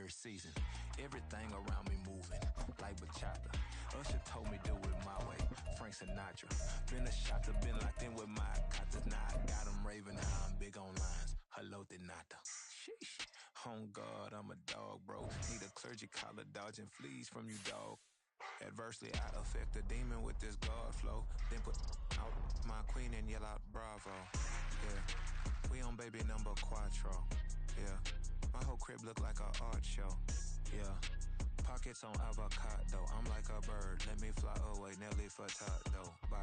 every season. Everything around me moving, like bachata. Usher told me do it my way, Frank Sinatra. Been a shotter, been locked in with my cotas. Now I got them raving how I'm big on lines. Hello, de nata. Sheesh. On God, I'm a dog, bro. Need a clergy collar, dodging fleas from you, dog. Adversely, I affect a demon with this God flow. Then put out my queen and yell out bravo. Yeah, we on baby number quattro. Yeah, my whole crib look like a art show. Yeah, pockets on avocado. I'm like a bird. Let me fly away, Nelly Furtado. Bye.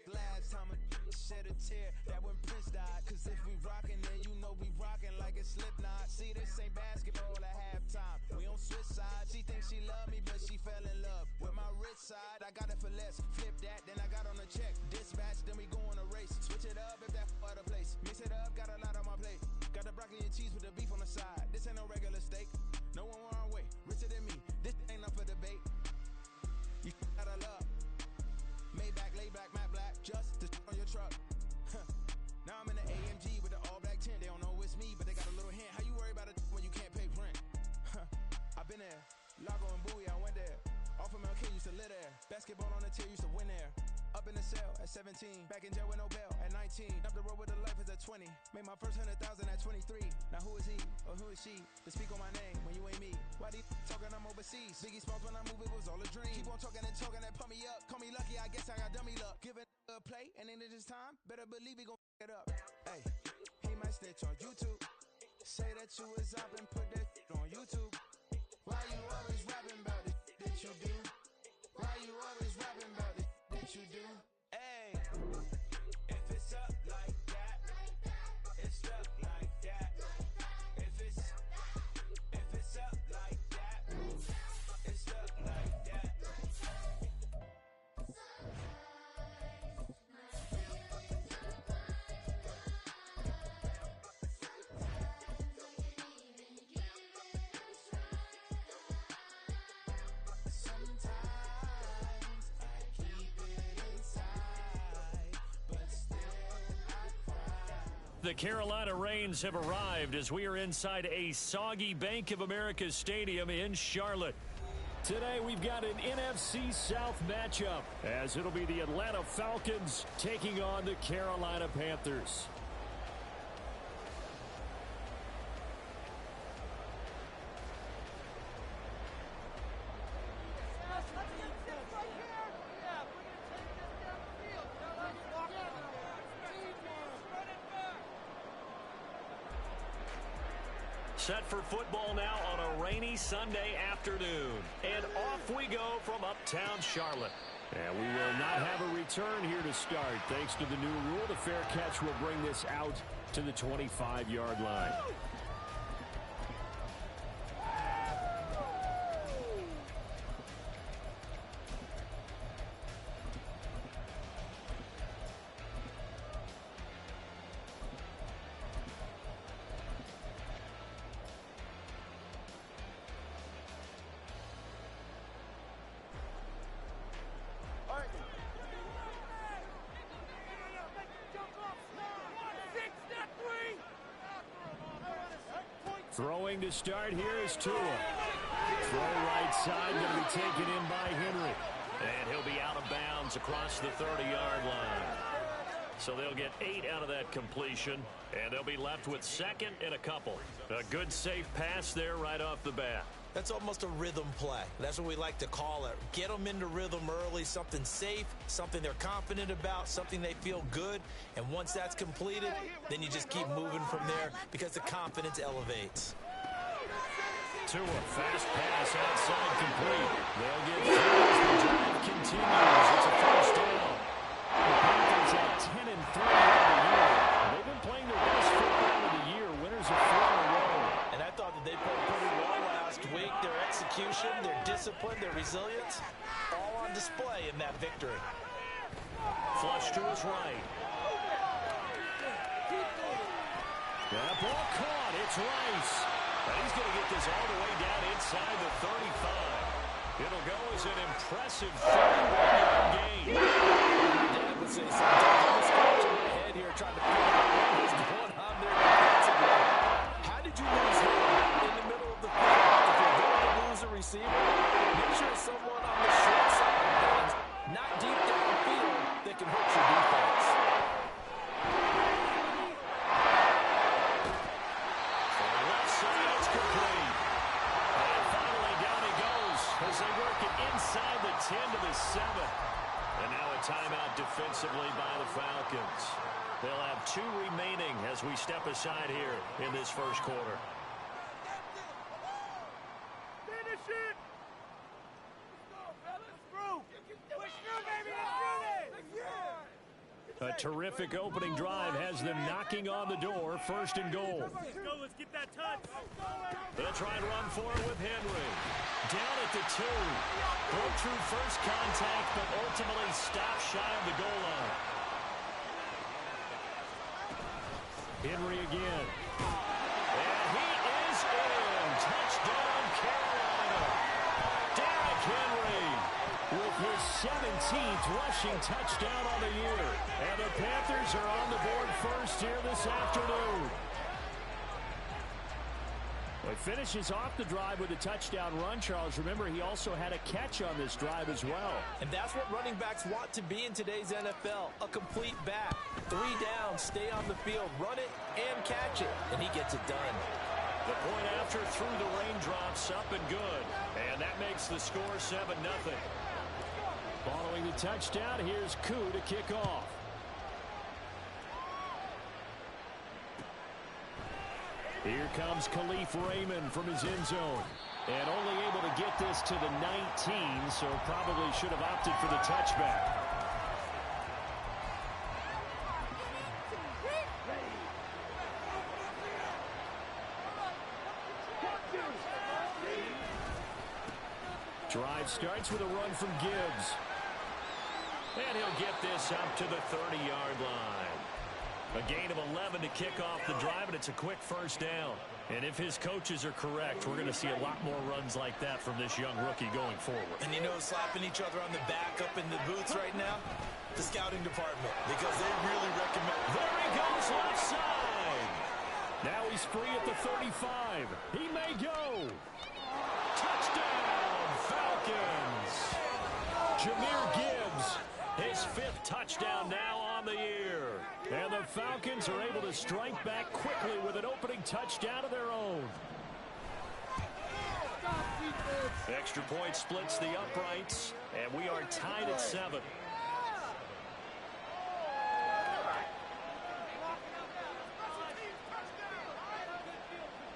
Last time a shed a tear, that when Prince died. Cause if we rockin', then you know we rockin' like it's Slipknot. See, this ain't basketball at halftime. We on switch sides. She thinks she love me, but she fell in love with my rich side. I got it for less. Flip that, then I got on a check. Dispatch, then we go on a race. Switch it up if that out of place. Mix it up, got a lot on my plate. Got the broccoli and cheese with the beef on the side. This ain't no regular steak. No one wrong way, richer than me. This ain't up for debate. You got a love. Maybach, laid back, matte black, just to on your truck. Now I'm in the AMG with the all black tint. They don't know it's me, but they got a little hint. How you worry about it when you can't pay rent? I've been there. Lago and Bowie, I went there. Off of MLK, used to live there. Basketball on the tier, used to win there. Up in the cell at 17. Back in jail with no bail at 19. Up the road with the life is at 20. Made my first 100,000 at 23. Now who is he or who is she to speak on my name when you ain't me? Why these talking I'm overseas? Biggie Smalls when I move it was all a dream. Keep on talking and pump me up. Call me lucky, I guess I got dummy luck. Give it a play and then it's time. Better believe we gon' it up. Hey, he might snitch on YouTube. Say that you was up and put that on YouTube. Why you always rapping about it that you do? Why you always rapping about it that you do? Hey, if it's up like that, it's stuck like that. The Carolina Rains have arrived as we are inside a soggy Bank of America Stadium in Charlotte. Today we've got an NFC South matchup as it'll be the Atlanta Falcons taking on the Carolina Panthers. Set for football now on a rainy Sunday afternoon. And off we go from uptown Charlotte. And we will not have a return here to start. Thanks to the new rule, the fair catch will bring this out to the 25-yard line. Throwing to start here is Tua. Throw right side, going to be taken in by Henry. And he'll be out of bounds across the 30-yard line. So they'll get 8 out of that completion, and they'll be left with second and a couple. A good safe pass there right off the bat. That's almost a rhythm play. That's what we like to call it. Get them into rhythm early, something safe, something they're confident about, something they feel good. And once that's completed, then you just keep moving from there because the confidence elevates. Tua, fast pass outside complete. They'll get through as the drive continues. It's a first down. The Panthers at 10-3 on the year. They've been playing their best football of the year. Winners of 4 in a row. And I thought that they played pretty well last week. Their execution, their discipline, their resilience, all on display in that victory. Flush to his right. That ball caught. It's Rice. And he's going to get this all the way down inside the 35. It'll go as an impressive 31-yard gain. Dad would say sometimes I'm scratching my head here trying to figure out what was going on there defensively. How did you lose him in the middle of the field? If you're going to lose a receiver, make sure it's someone on the short side of things, not deep downfield, that can hurt your defense. As they work it inside the 10 to the 7. And now a timeout defensively by the Falcons. They'll have 2 remaining as we step aside here in this first quarter. Finish it! Let's go, fellas. Through. Push through, baby. Let's do it. A terrific opening drive has them knocking on the door. First and goal. Let's go. Let's get that touch. They'll try and run for it with Henry. Down at the 2. Broke through first contact, but ultimately stopped shy of the goal line. Henry again. And he is in. Touchdown, Carolina. Derrick Henry with his 17th rushing touchdown on the year. And the Panthers are on the board first here this afternoon. He finishes off the drive with a touchdown run, Charles. Remember, he also had a catch on this drive as well. And that's what running backs want to be in today's NFL, a complete back. 3 down, stay on the field, run it, and catch it. And he gets it done. The point after through the raindrops, up and good. And that makes the score 7-0. Following the touchdown, here's Koo to kick off. Here comes Khalif Raymond from his end zone. And only able to get this to the 19, so probably should have opted for the touchback. Drive starts with a run from Gibbs. And he'll get this up to the 30-yard line. A gain of 11 to kick off the drive, and it's a quick first down. And if his coaches are correct, we're going to see a lot more runs like that from this young rookie going forward. And you know, slapping each other on the back up in the booths right now, the scouting department, because they really recommend. There he goes left side. Now he's free at the 35. He may go. Touchdown, Falcons. Jahmyr Gibbs, his 5th touchdown now on the year. And the Falcons are able to strike back quickly with an opening touchdown of their own. Extra point splits the uprights, and we are tied at 7.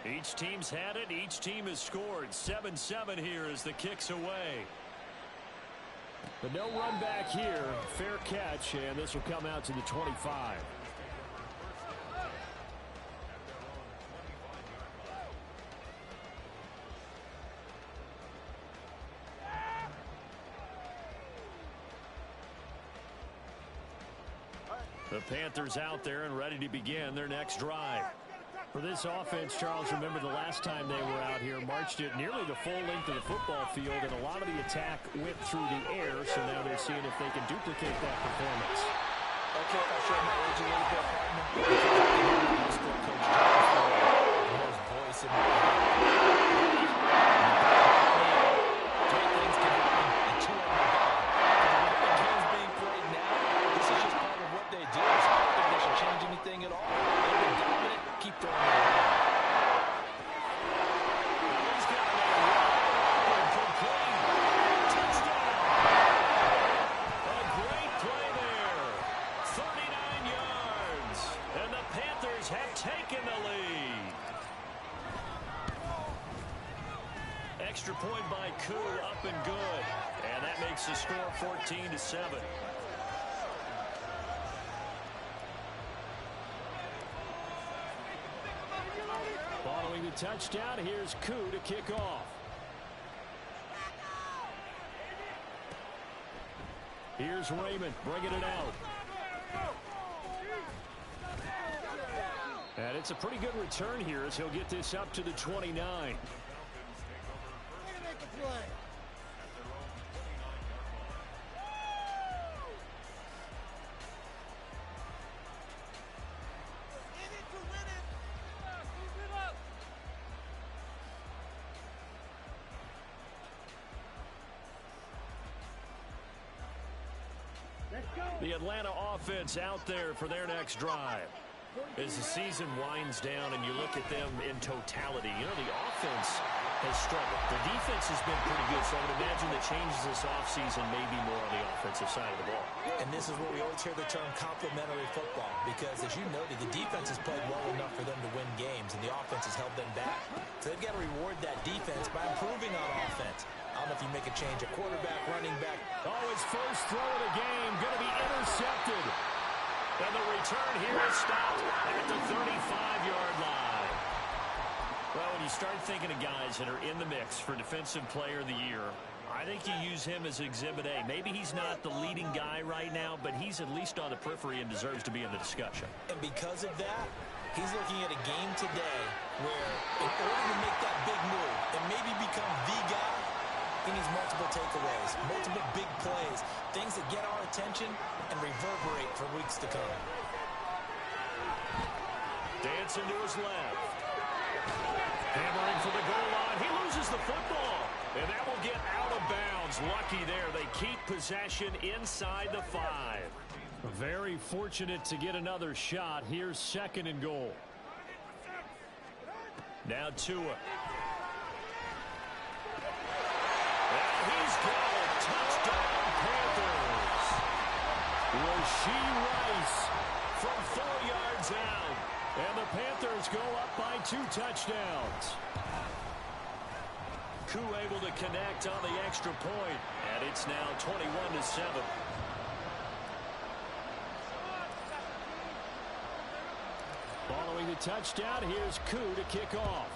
Each team's had it. Each team has scored. 7-7 here as the kick's away. But no run back here. Fair catch, and this will come out to the 25. The Panthers out there and ready to begin their next drive. For this offense, Charles, remember the last time they were out here, marched it nearly the full length of the football field, and a lot of the attack went through the air, so now they're seeing if they can duplicate that performance. Okay, I'll show my age a little bit, partner. Most voice in my great things can happen in 2 on the ball. The game's being played now. This is just part of what they do. I don't think they should change anything at all. They've been dominant. Keep throwing it around. He's got a complete touchdown. A great play there. 39 yards. And the Panthers have taken the lead. Extra point by Koo, up and good. And that makes the score 14-7. Following the touchdown, here's Koo to kick off. Here's Raymond bringing it out. And it's a pretty good return here as he'll get this up to the 29. The Atlanta offense out there for their next drive. As the season winds down and you look at them in totality, you know, the offense has struggled. The defense has been pretty good, so I would imagine the changes this offseason may be more on the offensive side of the ball. And this is where we always hear the term complementary football, because as you noted, the defense has played well enough for them to win games, and the offense has held them back. So they've got to reward that defense by improving on offense. I don't know if you make a change at quarterback, running back. Oh, his first throw of the game going to be intercepted. And the return here is stopped at the 35-yard line. Well, when you start thinking of guys that are in the mix for Defensive Player of the Year, I think you use him as Exhibit A. Maybe he's not the leading guy right now, but he's at least on the periphery and deserves to be in the discussion. And because of that, he's looking at a game today where in order to make that big move and maybe become the guy, he needs multiple takeaways, multiple big plays, things that get our attention and reverberate for weeks to come. Dancing to his left. Hammering for the goal line. He loses the football. And that will get out of bounds. Lucky there. They keep possession inside the 5. Very fortunate to get another shot. Here's 2nd and goal. Now Tua. He's got it. Touchdown, Panthers. Rashee Rice from 4 yards out. And the Panthers go up by 2 touchdowns. Koo able to connect on the extra point. And it's now 21-7. Following the touchdown, here's Koo to kick off.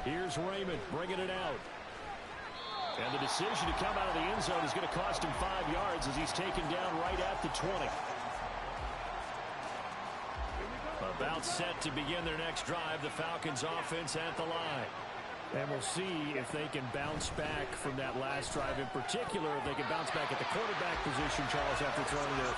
Here's Raymond bringing it out. And the decision to come out of the end zone is going to cost him 5 yards as he's taken down right at the 20. About set to begin their next drive, the Falcons offense at the line. And we'll see if they can bounce back from that last drive. In particular, if they can bounce back at the quarterback position, Charles, after throwing their...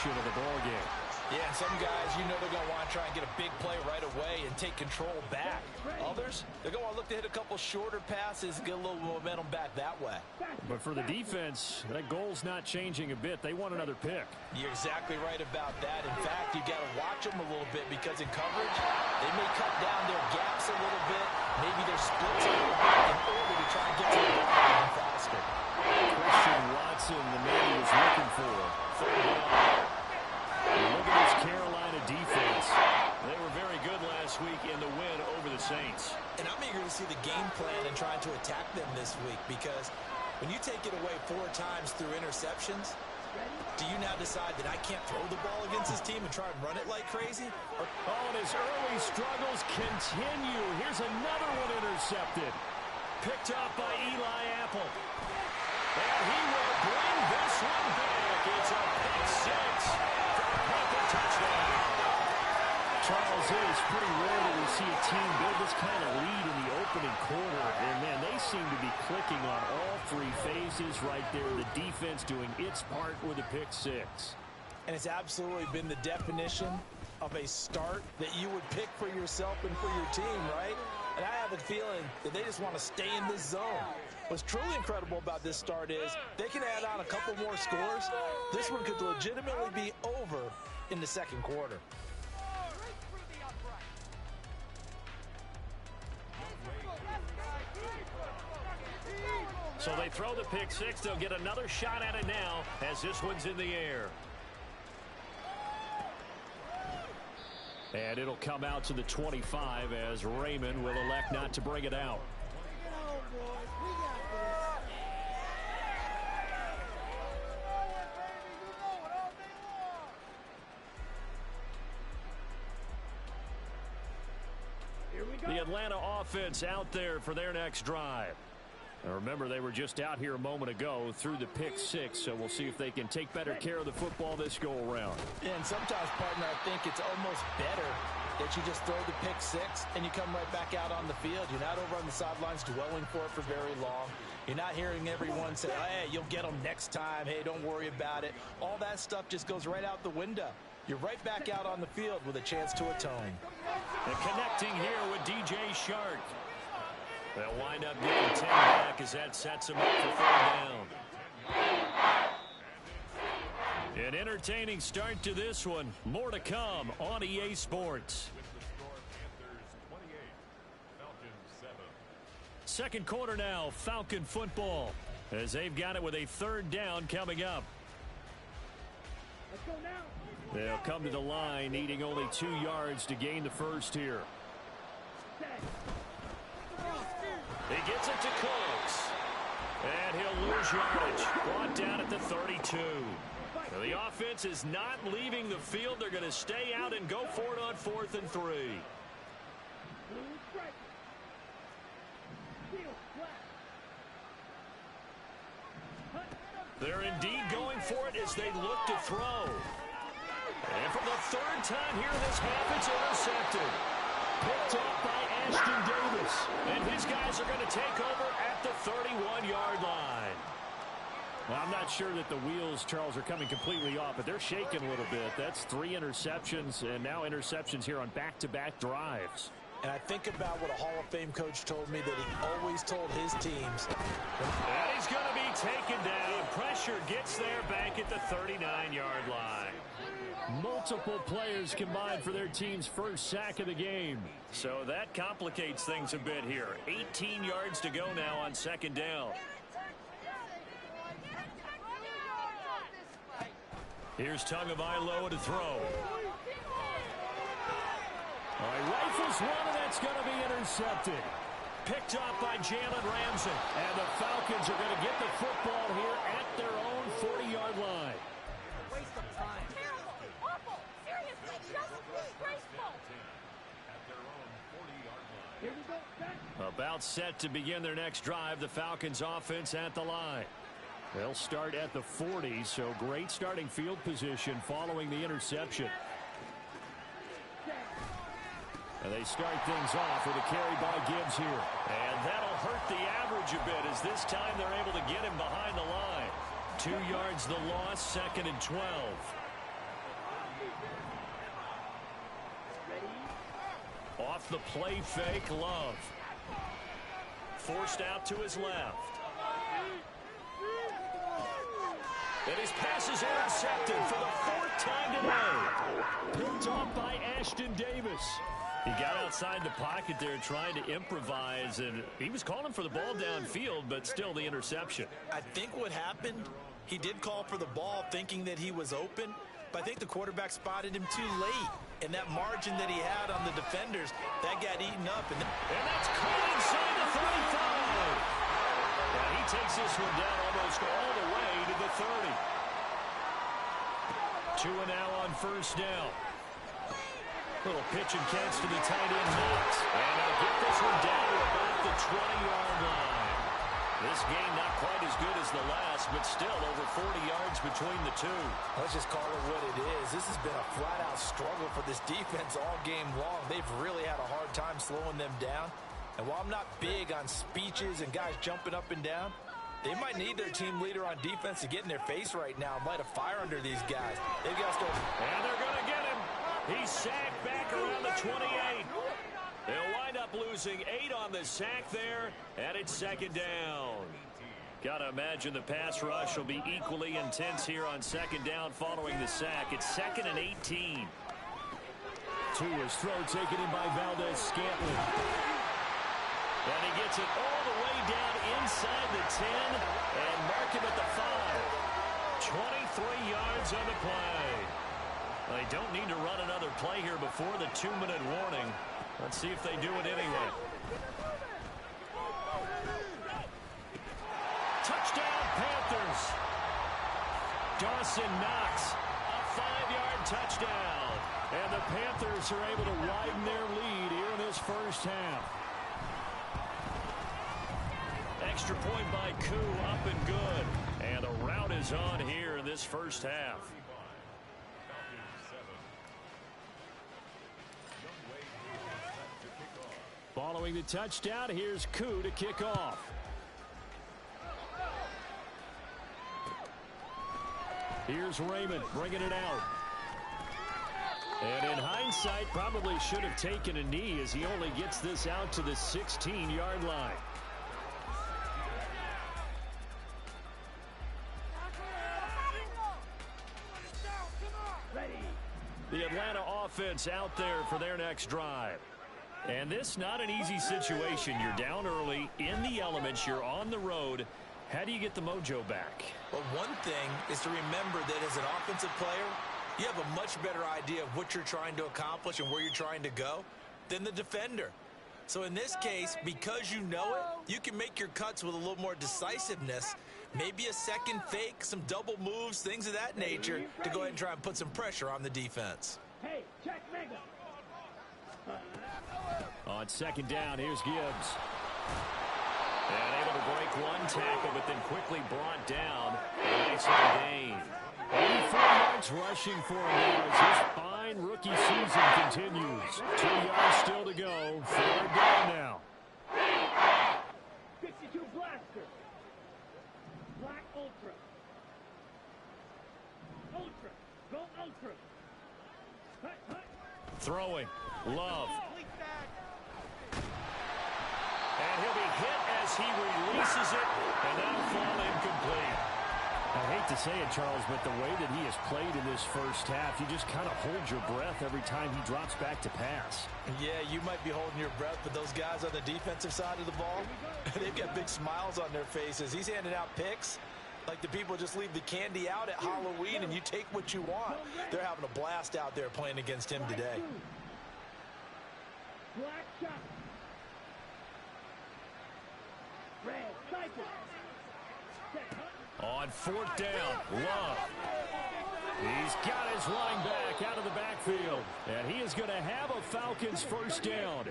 of the ball game. Yeah, and some guys, you know they're going to want to try and get a big play right away and take control back. Others, they're going to look to hit a couple shorter passes and get a little momentum back that way. But for the defense, that goal's not changing a bit. They want another pick. You're exactly right about that. In fact, you got to watch them a little bit because in coverage, they may cut down their gaps a little bit, maybe their splits a little bit in order to try and get to the ball even faster. Christian Watson, the man he was looking for. Look at this Carolina defense. They were very good last week in the win over the Saints. And I'm eager to see the game plan and trying to attack them this week because when you take it away 4 times through interceptions, do you now decide that I can't throw the ball against this team and try and run it like crazy? Oh, and his early struggles continue. Here's another one intercepted. Picked up by Eli Apple. And he will bring this one back. It's a pick 6. Touchdown. Charles, it is pretty rare that we see a team build this kind of lead in the opening quarter. And, man, they seem to be clicking on all 3 phases right there. The defense doing its part with a pick 6. And it's absolutely been the definition of a start that you would pick for yourself and for your team, right? And I have a feeling that they just want to stay in this zone. What's truly incredible about this start is they can add on a couple more scores. This one could legitimately be over in the second quarter. So they throw the pick 6. They'll get another shot at it now as this one's in the air. And it'll come out to the 25 as Raymond will elect not to bring it out. The Atlanta offense out there for their next drive. Now remember, they were just out here a moment ago through the pick 6, so we'll see if they can take better care of the football this go-around. And sometimes, partner, I think it's almost better that you just throw the pick 6 and you come right back out on the field. You're not over on the sidelines dwelling for it for very long. You're not hearing everyone say, hey, you'll get them next time. Hey, don't worry about it. All that stuff just goes right out the window. You're right back out on the field with a chance to atone. And connecting here with DJ Shark. They'll wind up getting 10 back as that sets him up for 3rd down. An entertaining start to this one. More to come on EA Sports. Second quarter now, Falcon football, as they've got it with a 3rd down coming up. Let's go now. They'll come to the line, needing only 2 yards to gain the first here. He gets it to Cooks. And he'll lose yardage. Brought down at the 32. Now, the offense is not leaving the field. They're going to stay out and go for it on 4th and 3. They're indeed going for it as they look to throw. And for the 3rd time here in this half, it's intercepted. Picked up by Ashton Davis. And his guys are going to take over at the 31-yard line. Well, I'm not sure that the wheels, Charles, are coming completely off, but they're shaking a little bit. That's 3 interceptions, and now interceptions here on back-to-back drives. And I think about what a Hall of Fame coach told me that he always told his teams. And he's going to be taken down. Pressure gets there back at the 39-yard line. Multiple players combined for their team's first sack of the game. So that complicates things a bit here. 18 yards to go now on second down. Here's Tagovailoa to throw. All right, rifles one, and that's going to be intercepted. Picked up by Jalen Ramsey. And the Falcons are going to get the football here at their own 40-yard line. Waste of time. Terrible. Awful. Seriously. Just disgraceful. Here we go. About set to begin their next drive. The Falcons offense at the line. They'll start at the 40, so great starting field position following the interception. And they start things off with a carry by Gibbs here. And that'll hurt the average a bit as this time they're able to get him behind the line. 2 yards the loss, 2nd and 12. Off the play fake, Love. Forced out to his left. And his pass is intercepted for the 4th time today. Picked off by Ashton Davis. He got outside the pocket there trying to improvise, and he was calling for the ball downfield, but still the interception. I think what happened, he did call for the ball thinking that he was open, but I think the quarterback spotted him too late. And that margin that he had on the defenders, that got eaten up. And that's caught inside the 35. And he takes this one down almost all the way to the 30. 2 and now on first down. Little pitch and catch to the tight end, Knox. And they'll get this one down to about the 20-yard line. This game not quite as good as the last, but still over 40 yards between the two. Let's just call it what it is. This has been a flat-out struggle for this defense all game long. They've really had a hard time slowing them down. And while I'm not big on speeches and guys jumping up and down, they might need their team leader on defense to get in their face right now and light a fire under these guys. They've got to start. And they're going to get him. He's sacked back around the 28. They'll wind up losing 8 on the sack there, and it's 2nd down. Got to imagine the pass rush will be equally intense here on 2nd down following the sack. It's 2nd and 18. Tua's throw taken in by Valdez-Scantling. And he gets it all the way down inside the 10 and mark him at the 5. 23 yards on the play. They don't need to run another play here before the 2-minute warning. Let's see if they do it anyway. Touchdown, Panthers. Dawson Knox, a 5-yard touchdown. And the Panthers are able to widen their lead here in this first half. Extra point by Koo, up and good. And a rout is on here in this first half. Following the touchdown, here's Koo to kick off. Here's Raymond bringing it out. And in hindsight, probably should have taken a knee as he only gets this out to the 16-yard line. The Atlanta offense out there for their next drive. And this not an easy situation. You're down early, in the elements, you're on the road. How do you get the mojo back? Well, one thing is to remember that as an offensive player, you have a much better idea of what you're trying to accomplish and where you're trying to go than the defender. So in this case, because you know it, you can make your cuts with a little more decisiveness. Maybe a second fake, some double moves, things of that nature to go ahead and try and put some pressure on the defense. Hey, check mega. On 2nd down, here's Gibbs. And able to break one tackle, but then quickly brought down. Nice gain. 84 yards rushing for him as his fine rookie season continues. 2 yards still to go. 3rd down now. 52 Blaster. Black Ultra. Ultra. Go Ultra. Hut, hut. Throwing. Love. hit as he releases it, and that'll fall incomplete. I hate to say it, Charles, but the way that he has played in this first half, you just kind of hold your breath every time he drops back to pass. Yeah, you might be holding your breath, but those guys on the defensive side of the ball, they've got big smiles on their faces. He's handing out picks like the people just leave the candy out at Halloween and you take what you want. They're having a blast out there playing against him today. Black shot. Red, cycle. On fourth down, Love. He's got his running back out of the backfield. And he is going to have a Falcons first down.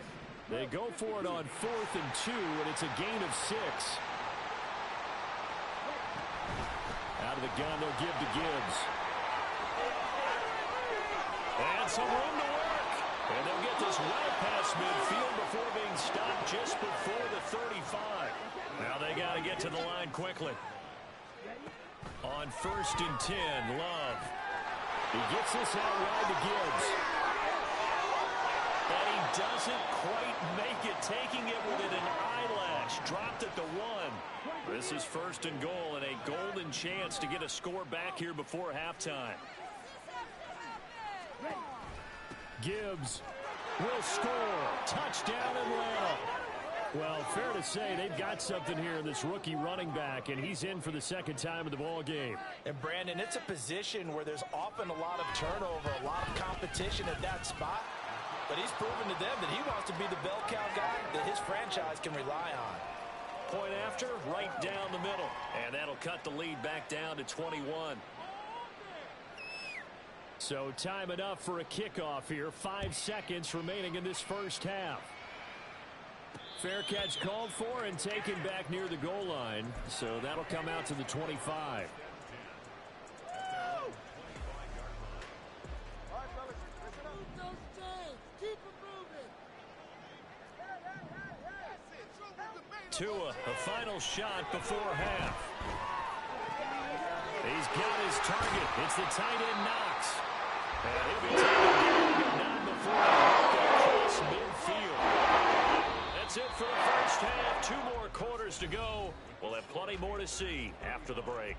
They go for it on 4th and 2, and it's a gain of 6. Out of the gun, they'll give to Gibbs. And some room to work. And they'll get this well past midfield before being stopped just before the 35. Now they got to get to the line quickly. On 1st and 10, Love. He gets this out wide to Gibbs. And he doesn't quite make it, taking it within an eyelash. Dropped at the 1. This is 1st and goal and a golden chance to get a score back here before halftime. Gibbs will score. Touchdown Atlanta. Well, fair to say they've got something here in this rookie running back, and he's in for the second time of the ball game. And, Brandon, it's a position where there's often a lot of turnover, a lot of competition at that spot. But he's proven to them that he wants to be the bell cow guy that his franchise can rely on. Point after, right down the middle. And that'll cut the lead back down to 21. So time enough for a kickoff here. 5 seconds remaining in this first half. Fair catch called for and taken back near the goal line. So that'll come out to the 25. Tua, a final shot before half. He's got his target. It's the tight end Knox. And he'll be taken down before across midfield. That's it for the first half. 2 more quarters to go. We'll have plenty more to see after the break.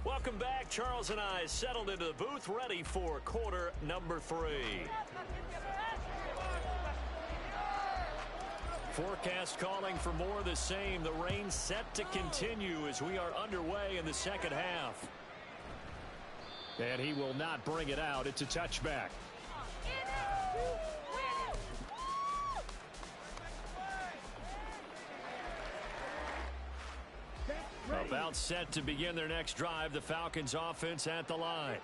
Welcome back. Charles and I settled into the booth, ready for quarter number 3. Forecast calling for more of the same. The rain set to continue as we are underway in the second half. And he will not bring it out. It's a touchback. About set to begin their next drive. The Falcons offense at the line.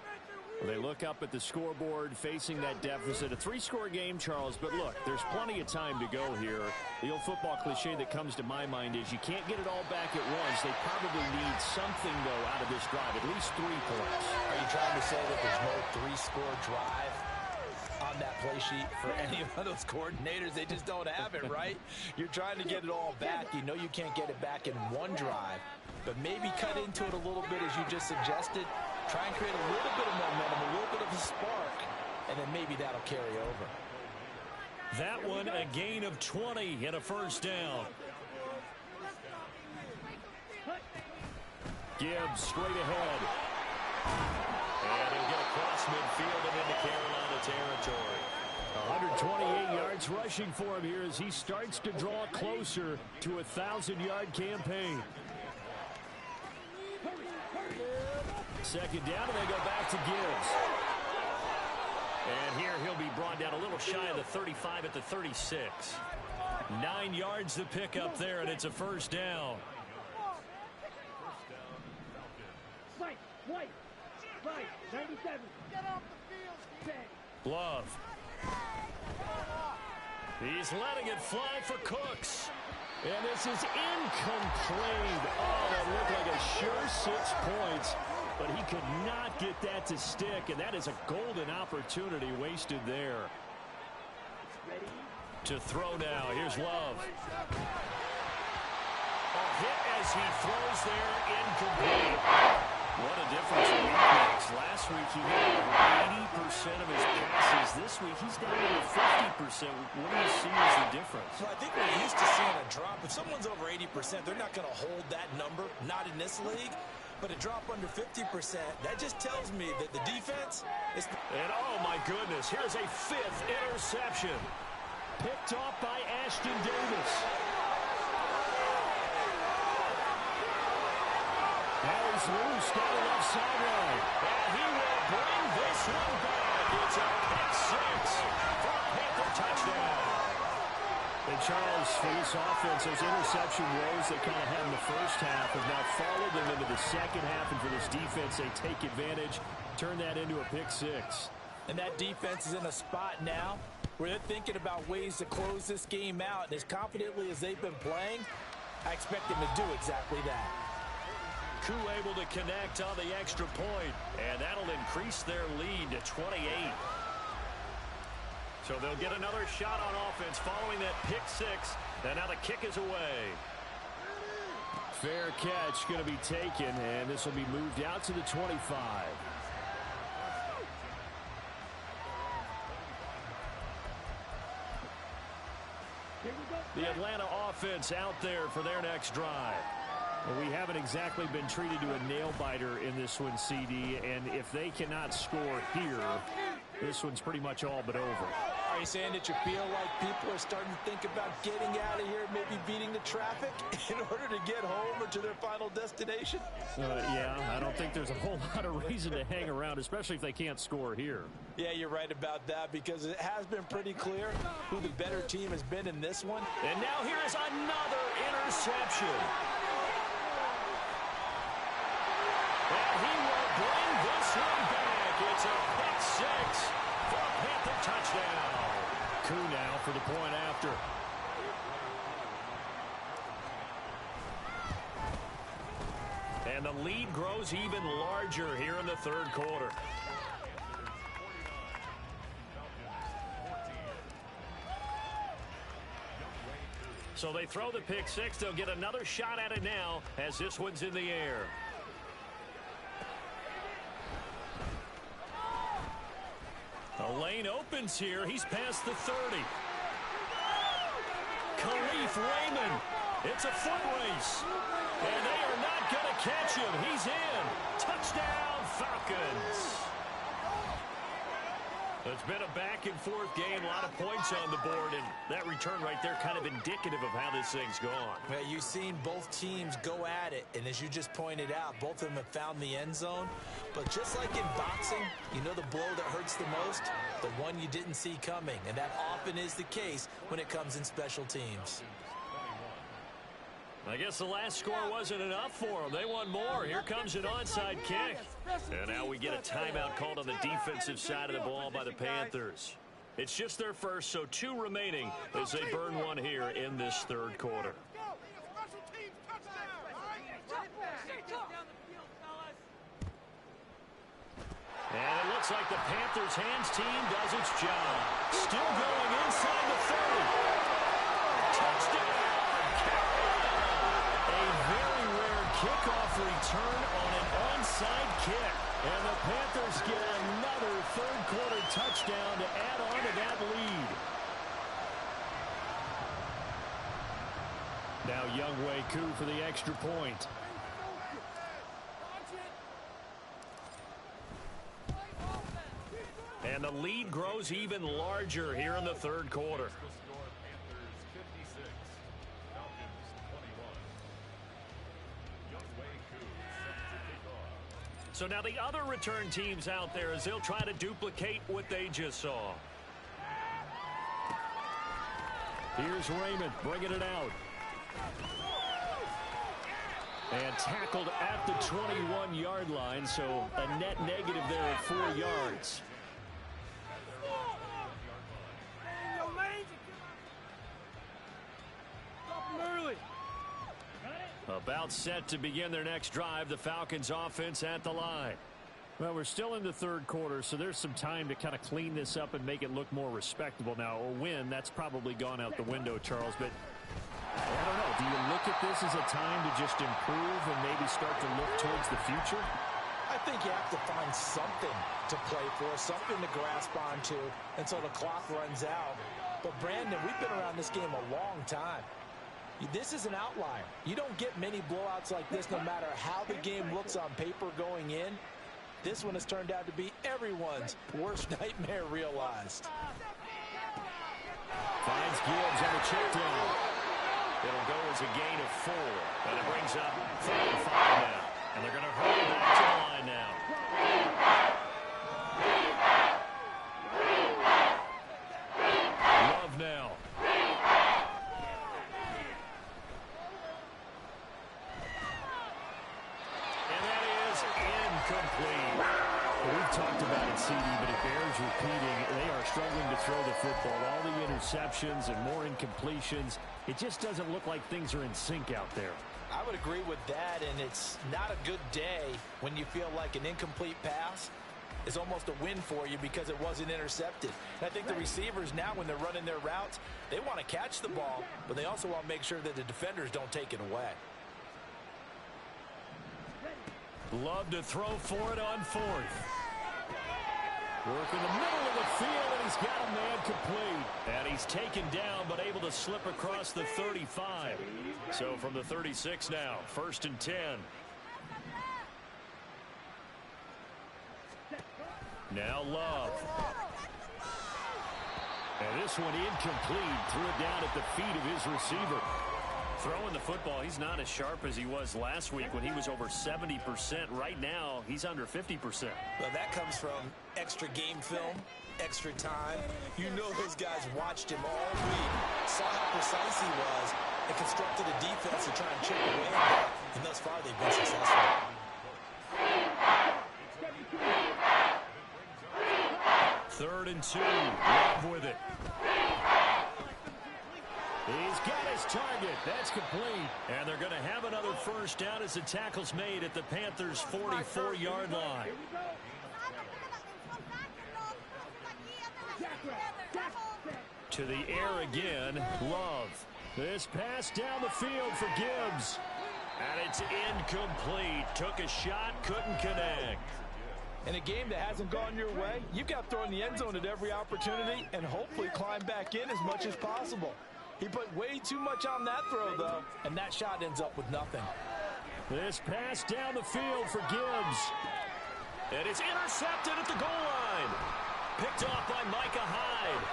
They look up at the scoreboard facing that deficit. A 3-score game, Charles, but look, there's plenty of time to go here. The old football cliche that comes to my mind is you can't get it all back at once. They probably need something, though, out of this drive, at least 3 points. Are you trying to say that there's no 3-score drive on that play sheet for any of those coordinators? They just don't have it, right? You're trying to get it all back. You know you can't get it back in one drive, but maybe cut into it a little bit as you just suggested. Try and create a little bit of momentum, a little bit of a spark, and then maybe that'll carry over. That one a gain of 20 and a first down. Gibbs straight ahead. And he'll get across midfield and into Carolina territory. 128 yards rushing for him here as he starts to draw closer to a 1,000-yard campaign. Second down, and they go back to Gibbs. And here he'll be brought down a little shy of the 35 at the 36. 9 yards to pick up there, and it's a first down. White, 97. Get off the field, Love. He's letting it fly for Cooks. And this is incomplete. Oh, that looked like a sure 6 points. But he could not get that to stick, and that is a golden opportunity wasted there. To throw now. Here's Love. A hit as he throws there, incomplete. What a difference a week makes. Last week he had over 80% of his passes. This week he's down to 50%. What do you see as the difference? Well, I think we're used to seeing a drop. If someone's over 80%, they're not going to hold that number, not in this league. But a drop under 50%, that just tells me that the defense is... And oh my goodness, here's a 5th interception. Picked off by Ashton Davis. Now he's loose down the left sideline. And he will bring this one back. It's a pick 6 for a Panther touchdown. And Charles, for this offense, those interception woes they kind of had in the first half have now followed them into the second half. And for this defense, they take advantage, turn that into a pick 6. And that defense is in a spot now where they're thinking about ways to close this game out. And as confidently as they've been playing, I expect them to do exactly that. Koo able to connect on the extra point, and that'll increase their lead to 28. So they'll get another shot on offense following that pick 6, and now the kick is away. Fair catch going to be taken, and this will be moved out to the 25. The Atlanta offense out there for their next drive. Well, we haven't exactly been treated to a nail-biter in this one, CD, and if they cannot score here, this one's pretty much all but over. Are you saying that you feel like people are starting to think about getting out of here, maybe beating the traffic in order to get home or to their final destination? Yeah, I don't think there's a whole lot of reason to hang around, especially if they can't score here. Yeah, you're right about that because it has been pretty clear who the better team has been in this one. And now here is another interception. And he will bring this one back. It's a pick 6 for a Panther touchdown. Koo now for the point after. And the lead grows even larger here in the third quarter. So they throw the pick 6. They'll get another shot at it now as this one's in the air. The lane opens here. He's past the 30. Khalif Raymond. It's a foot race. And they are not going to catch him. He's in. Touchdown, Falcons. It's been a back-and-forth game, a lot of points on the board, and that return right there kind of indicative of how this thing's gone. Well, you've seen both teams go at it, and as you just pointed out, both of them have found the end zone. But just like in boxing, you know the blow that hurts the most? The one you didn't see coming, and that often is the case when it comes in special teams. I guess the last score wasn't enough for them. They want more. Here comes an onside kick. And now we get a timeout called on the defensive side of the ball by the Panthers. It's just their first, so 2 remaining as they burn one here in this third quarter. And it looks like the Panthers' hands team does its job. Still going inside the 30. Touchdown! Kickoff return on an onside kick. And the Panthers get another third-quarter touchdown to add on to that lead. Now Younghoe Koo for the extra point. And the lead grows even larger here in the third quarter. So now the other return teams out there as they'll try to duplicate what they just saw. Here's Raymond bringing it out. And tackled at the 21-yard line, so a net negative there of 4 yards. About set to begin their next drive, the Falcons offense at the line. Well, we're still in the third quarter, so there's some time to kind of clean this up and make it look more respectable. Now, a win, that's probably gone out the window, Charles, but I don't know. Do you look at this as a time to just improve and maybe start to look towards the future? think you have to find something to play for, something to grasp onto until the clock runs out. But, Brandon, we've been around this game a long time. This is an outlier. You don't get many blowouts like this no matter how the game looks on paper going in. This one has turned out to be everyone's worst nightmare realized. Finds Gibbs on the check down. It'll go as a gain of 4. And it brings up 3 and 5 now. And they're going to hurry back to the line now. Love now. And that is incomplete. We've talked about it, CD, but it bears repeating. They are struggling to throw the football. All the interceptions and more incompletions. It just doesn't look like things are in sync out there. I would agree with that, and it's not a good day when you feel like an incomplete pass is almost a win for you because it wasn't intercepted. And I think the receivers now, when they're running their routes, they want to catch the ball, but they also want to make sure that the defenders don't take it away. Love to throw for it on 4th. Work in the middle of the field, and he's got a man complete. And he's taken down, but able to slip across the 35. So from the 36 now, 1st and 10. Now Love. And this one incomplete. Threw it down at the feet of his receiver. Throwing the football, he's not as sharp as he was last week when he was over 70%. Right now, he's under 50%. Well, that comes from extra game film, extra time. You know those guys watched him all week, saw how precise he was, and constructed a defense to try and chip away at that. And thus far, they've been successful. 3rd and 2. Love with it. He's got his target. That's complete. And they're going to have another 1st down as the tackle's made at the Panthers' 44-yard line. To the air again, Love. This pass down the field for Gibbs. And it's incomplete. Took a shot, couldn't connect. In a game that hasn't gone your way, you've got to throw in the end zone at every opportunity and hopefully climb back in as much as possible. He put way too much on that throw, though, and that shot ends up with nothing. This pass down the field for Gibbs. And it's intercepted at the goal line. Picked off by Micah Hyde.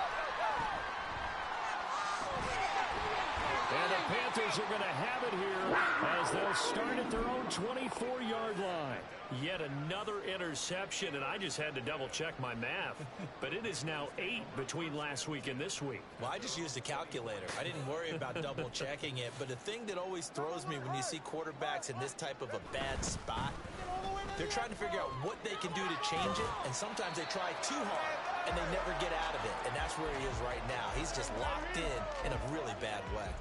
And the Panthers are going to have it here as they'll start at their own 24-yard line. Yet another interception, and I just had to double-check my math. But it is now 8 between last week and this week. Well, I just used a calculator. I didn't worry about double-checking it. But the thing that always throws me when you see quarterbacks in this type of a bad spot, they're trying to figure out what they can do to change it, and sometimes they try too hard, and they never get out of it. And that's where he is right now. He's just locked in a really bad way.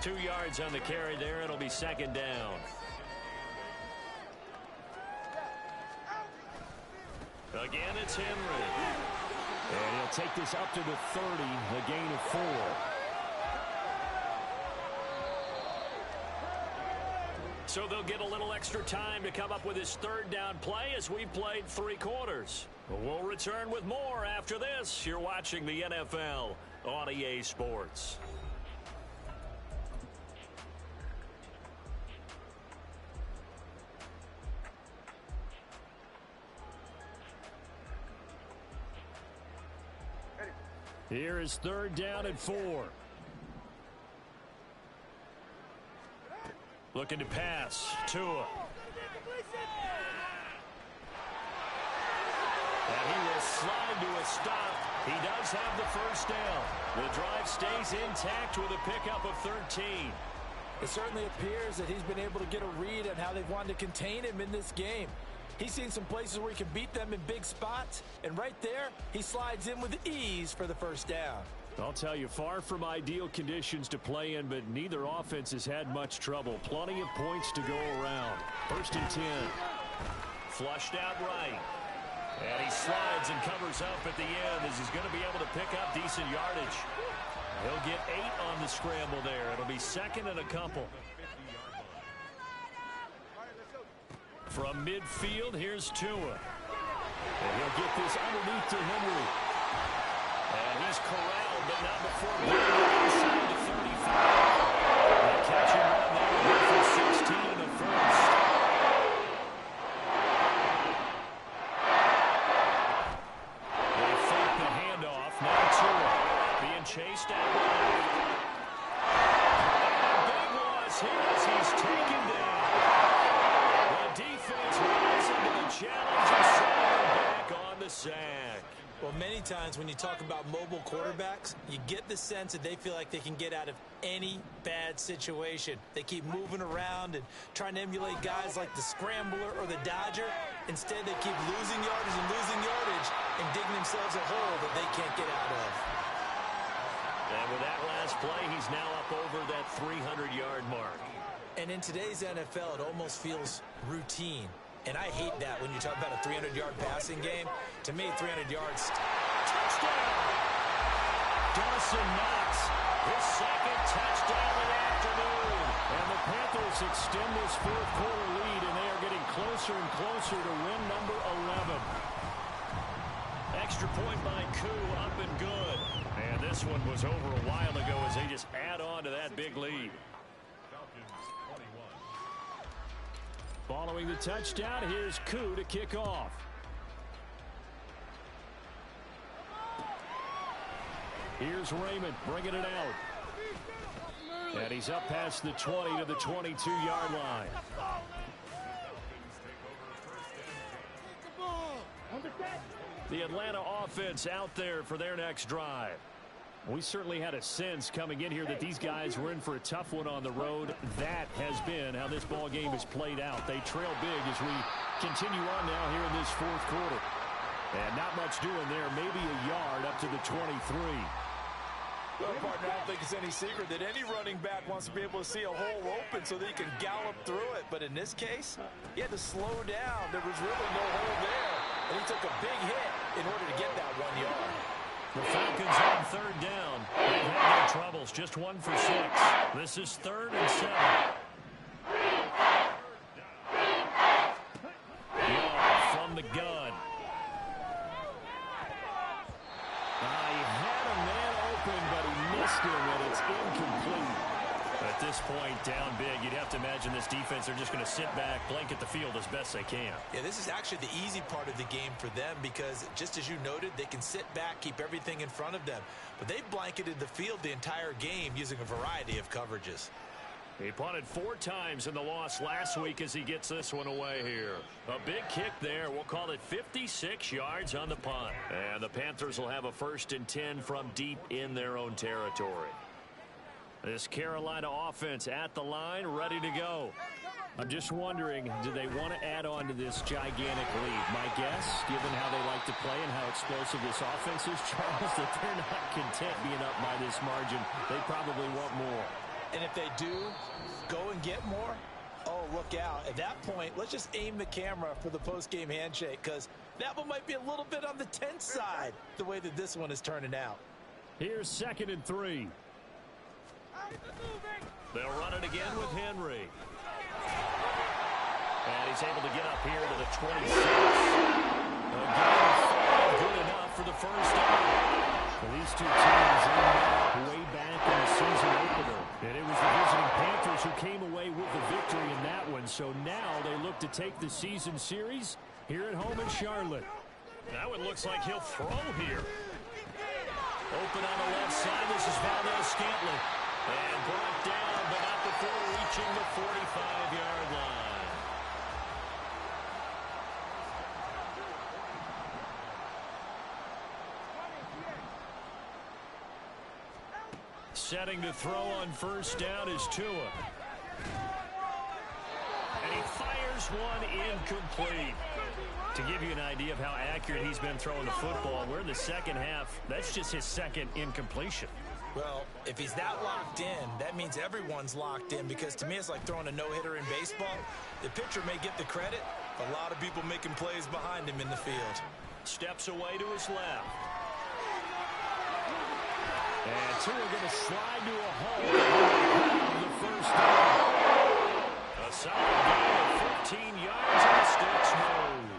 2 yards on the carry there. It'll be 2nd down. Again, it's Henry. And he'll take this up to the 30, a gain of 4. So they'll get a little extra time to come up with his 3rd down play as we played 3 quarters. We'll return with more after this. You're watching the NFL on EA Sports. Here is 3rd down and 4. Looking to pass. Tua. And he will slide to a stop. He does have the 1st down. The drive stays intact with a pickup of 13. It certainly appears that he's been able to get a read on how they've wanted to contain him in this game. He's seen some places where he can beat them in big spots, and right there, he slides in with ease for the 1st down. I'll tell you, far from ideal conditions to play in, but neither offense has had much trouble. Plenty of points to go around. 1st and 10. Flushed out right. And he slides and covers up at the end as he's going to be able to pick up decent yardage. He'll get 8 on the scramble there. It'll be 2nd and a couple. From midfield, here's Tua. And he'll get this underneath to Henry. And he's corralled, but not before getting inside the 35. And catching right now for 16 in the first. They fake the handoff. Now Tua being chased out left. And a big loss here as he's taken down. The defense rising to the challenge and sending him back on the sack. Well, many times when you talk about mobile quarterbacks, you get the sense that they feel like they can get out of any bad situation. They keep moving around and trying to emulate guys like the Scrambler or the Dodger. Instead, they keep losing yardage and digging themselves a hole that they can't get out of. And with that last play, he's now up over that 300-yard mark. And in today's NFL, it almost feels routine. And I hate that when you talk about a 300-yard passing game. To me, 300 yards. Touchdown! Dawson Knox, his second touchdown of the afternoon. And the Panthers extend this fourth quarter lead, and they are getting closer and closer to win number 11. Extra point by Koo, up and good. And this one was over a while ago as they just add on to that big lead. Following the touchdown, here's Koo to kick off. Here's Raymond bringing it out. And he's up past the 20 to the 22-yard line. The Atlanta offense out there for their next drive. We certainly had a sense coming in here that these guys were in for a tough one on the road. That has been how this ball game has played out. They trail big as we continue on now here in this fourth quarter. And not much doing there. Maybe a yard up to the 23. Well, partner, I don't think it's any secret that any running back wants to be able to see a hole open so that he can gallop through it. But in this case, he had to slow down. There was really no hole there. And he took a big hit in order to get that 1 yard. The Falcons on third down. They've had their troubles. Just 1 for 6. This is 3rd and 7. Young from the gun. He had a man open, but he missed him, and it's incomplete. At this point, down big, you'd have to imagine this defense, they're just going to sit back, blanket the field as best they can. Yeah, this is actually the easy part of the game for them because, just as you noted, they can sit back, keep everything in front of them. But they've blanketed the field the entire game using a variety of coverages. He punted 4 times in the loss last week as he gets this one away here. A big kick there. We'll call it 56 yards on the punt. And the Panthers will have a 1st and 10 from deep in their own territory. This Carolina offense at the line, ready to go. I'm just wondering, do they want to add on to this gigantic lead? My guess, given how they like to play and how explosive this offense is, Charles, that they're not content being up by this margin. They probably want more. And if they do go and get more, oh, look out. At that point, let's just aim the camera for the post-game handshake because that one might be a little bit on the tense side, the way that this one is turning out. Here's 2nd and 3. They'll run it again with Henry. And he's able to get up here to the 26. Again, good enough for the first down. Well, these two teams ended way back in the season opener. And it was the visiting Panthers who came away with the victory in that one. So now they look to take the season series here at home in Charlotte. That one looks like he'll throw here. Open on the left side. This is Valdes-Scantling. And brought down, but not before reaching the 45-yard line. Setting to throw on first down is Tua. And he fires one incomplete. To give you an idea of how accurate he's been throwing the football, we're in the second half. That's just his second incompletion. Well, if he's that locked in, that means everyone's locked in because to me it's like throwing a no-hitter in baseball. The pitcher may get the credit, but a lot of people making plays behind him in the field. Steps away to his left. And Tua going to slide to a hole. The first down. A solid gain of 15 yards and the sticks move.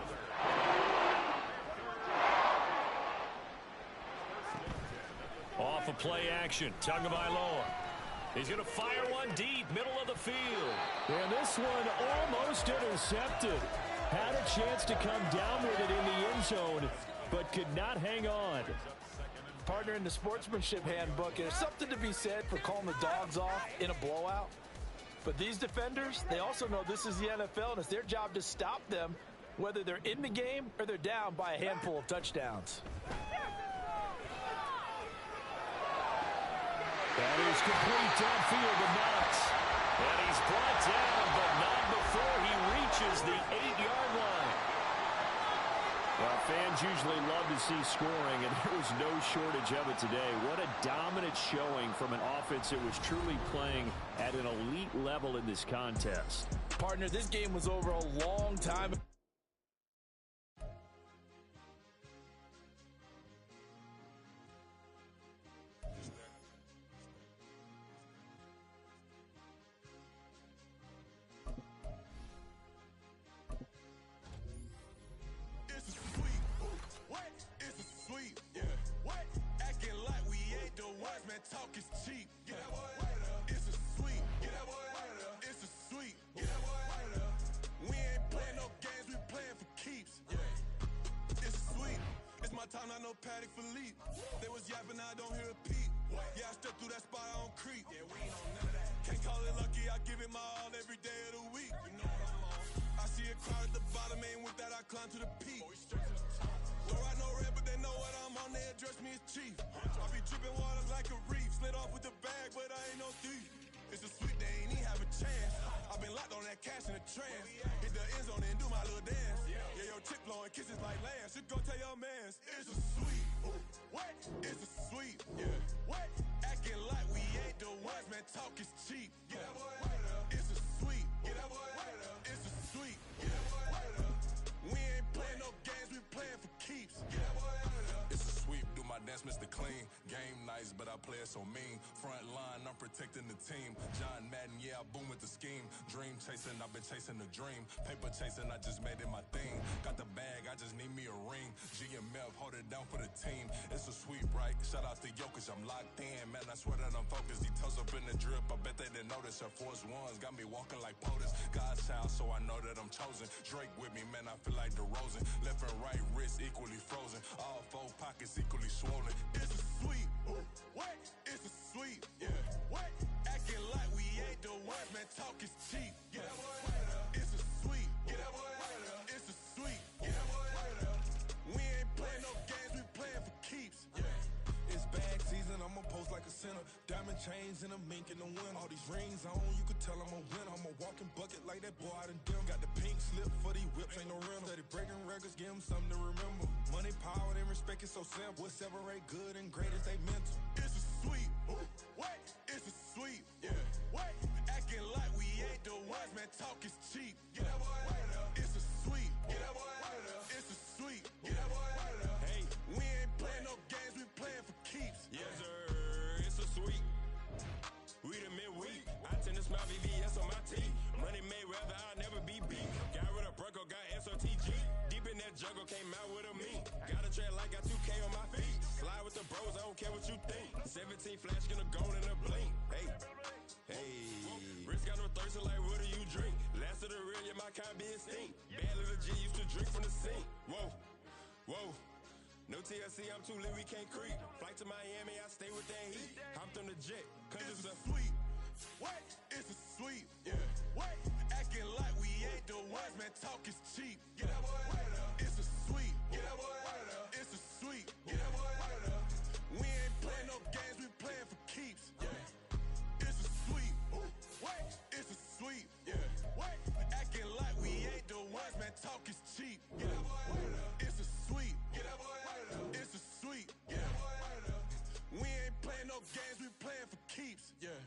Off of play action, Tagovailoa. He's going to fire one deep, middle of the field. And this one almost intercepted. Had a chance to come down with it in the end zone, but could not hang on. Partner, in the sportsmanship handbook, there's something to be said for calling the dogs off in a blowout. But these defenders, they also know this is the NFL, and it's their job to stop them, whether they're in the game or they're down by a handful of touchdowns. That is complete downfield to Knox. And he's brought down, but not before he reaches the 8-yard line. Well, fans usually love to see scoring, and there was no shortage of it today. What a dominant showing from an offense that was truly playing at an elite level in this contest. Partner, this game was over a long time ago. Talk is cheap. Get that boy right up. It's a sweet. Get that boy right up. It's a sweet. Get that boy right up. We ain't playing no games. We playing for keeps. Yeah. It's sweet. It's my time. I know Patek Philippe. They was yapping. I don't hear a peep. Yeah, I step through that spot. I don't creep. Yeah, we ain't on none of that. Can't call it lucky. I give it my all every day of the week. You know what I'm on. I see a crowd at the bottom. Ain't with that. I climb to the peak. Don't ride no red, but they know what I'm on. They address me as chief. I be dripping water like a reef. Slid off with the bag, but I ain't no thief. It's a sweet, they ain't even have a chance. I've been locked on that cash in a trance. Hit the end zone and do my little dance. Yeah, your chick blowing kisses like Lance. Should go tell your mans. It's a sweet. What? It's a sweet. Yeah. What? Acting like we ain't the ones, man. Talk is cheap. Get that boy right up. It's a sweet. Get that boy right up. It's a sweet. Get that boy right up. We ain't playing no games, we playing for keeps. Get that boy right up. It's a sweep, do my dance, Mr. Clean. Game nice, but I play it so mean. Front line, I'm protecting the team. John Madden, yeah, I boom with the scheme. Dream chasing, I've been chasing the dream. Paper chasing, I just made it my thing. Got the bag, I just need me a ring. GMF, hold it down for the team. It's a sweep, right? Shout out to Jokic, I'm locked in. Man, I swear that I'm focused. He toes up in the drip, I bet they didn't notice. Air Force Ones got me walking like POTUS. God's child, so I know that I'm chosen. Drake with me, man, I feel like DeRozan. Left and right wrist equally frozen. All four pockets equally swollen. It's a sweet. What? It's a sweet. Yeah. What? Acting like we ain't the ones, man. Talk is cheap. Get that boy right up. It's a sweet. Get that boy right up. It's a sweet. Get that boy right up. We ain't playing no games. We playing for keeps. Yeah. It's bag season, I'ma post like a sinner. Diamond chains and a mink in the wind. All these rings on, you could tell I'm a winner. I'm a walking bucket like that boy out in dim. Got the pink slip for these whips, ain't no rental. Steady breaking records, give them something to remember. Money, power, and respect is so simple. What separate good and great is they mental. It's a sweet. What? It's a sweet. Yeah. What? Acting like we ain't the ones, man. Talk is cheap. Get that boy right up. It's a sweet. Get that boy right up. It's a sweet. Get that boy right up. Hey, we ain't playing no games. We playing for keeps. Yes, sir. It's a sweet. We the midweek. I tend to smile VVS on my teeth. Money Mayweather, I'll never be beat. Got rid of Bronco, got SOTG. Deep in that jungle, came out with a meat. Got a trail like got 2K on my feet. Slide with the bros, I don't care what you think. 17 flash, gonna go in a blink. Hey, hey. Wrist got no thirst, like what do you drink? Last of the real, yeah, my kind be extinct. Bad little G used to drink from the sink. Whoa, whoa. No TLC, I'm too lit, we can't creep. Flight to Miami, I stay with that heat. Hopped on the jet, cause it's a sweet. What? It's a sweet. Yeah. What? Acting like we ain't the ones, man. Talk is cheap. Get that boy right up. It's a sweet. Get that boy right up. It's a sweet. Get that boy right up. We ain't playing no games, we playing for keeps. Yeah. It's a sweet. What? It's a sweet. Yeah. What? Acting like we ain't the ones, man. Talk is cheap. Get that boy right up. It's a sweet. Get that boy right up. It's a sweet. Get that boy right up. We ain't playing no games, we playing for keeps. Yeah.